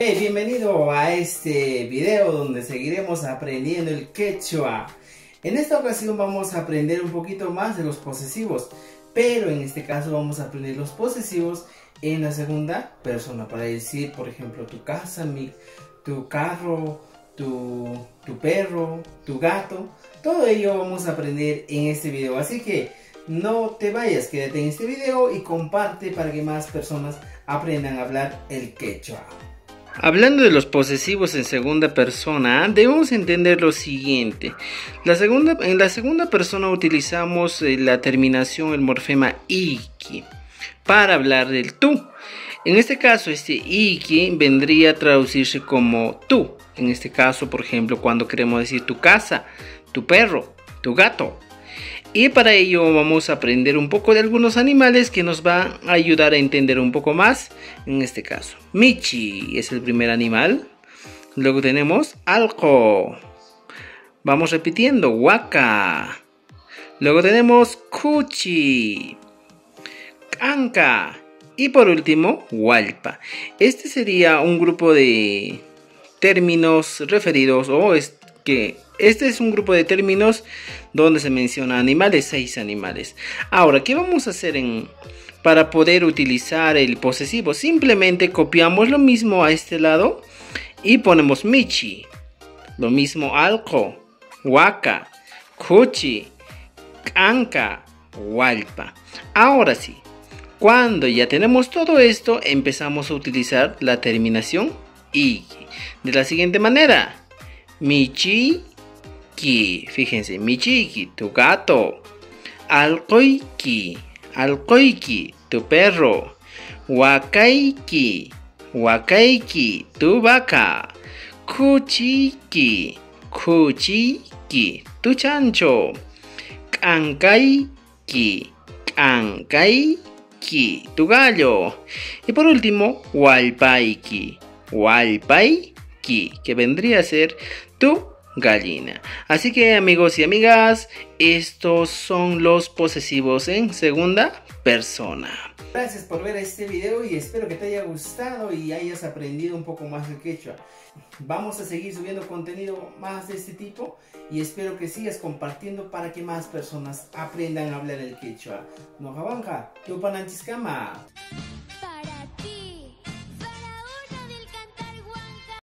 Hey, bienvenido a este video donde seguiremos aprendiendo el quechua. En esta ocasión vamos a aprender un poquito más de los posesivos, pero en este caso vamos a aprender los posesivos en la segunda persona para decir, por ejemplo, tu casa, tu carro, tu perro, tu gato. Todo ello vamos a aprender en este video, así que no te vayas, quédate en este video y comparte para que más personas aprendan a hablar el quechua. Hablando de los posesivos en segunda persona, debemos entender lo siguiente. En la segunda persona utilizamos la terminación, el morfema iki, para hablar del tú. En este caso, este iki vendría a traducirse como tú. En este caso, por ejemplo, cuando queremos decir tu casa, tu perro, tu gato. Y para ello vamos a aprender un poco de algunos animales que nos van a ayudar a entender un poco más. En este caso, Michi es el primer animal. Luego tenemos Alco. Vamos repitiendo, Waka. Luego tenemos Cuchi, Anka. Y por último, Hualpa. Este sería un grupo de términos referidos este es un grupo de términos donde se menciona animales, 6 animales. Ahora, ¿qué vamos a hacer para poder utilizar el posesivo? Simplemente copiamos lo mismo a este lado y ponemos Michi. Lo mismo Alco, Waka, Cuchi, Anka, Hualpa. Ahora sí, cuando ya tenemos todo esto, empezamos a utilizar la terminación iki. De la siguiente manera. Michi. Fíjense, Michiki, tu gato. Alcoiki, tu perro. Wakaiki, tu vaca. Cuchiqui, tu chancho. Ankaiki, tu gallo. Y por último, Hualpaiki, que vendría a ser tu gallina. Así que, amigos y amigas, estos son los posesivos en segunda persona. Gracias por ver este video y espero que te haya gustado y hayas aprendido un poco más de quechua. Vamos a seguir subiendo contenido más de este tipo y espero que sigas compartiendo para que más personas aprendan a hablar el quechua. No jabanca, tu pananchiskama.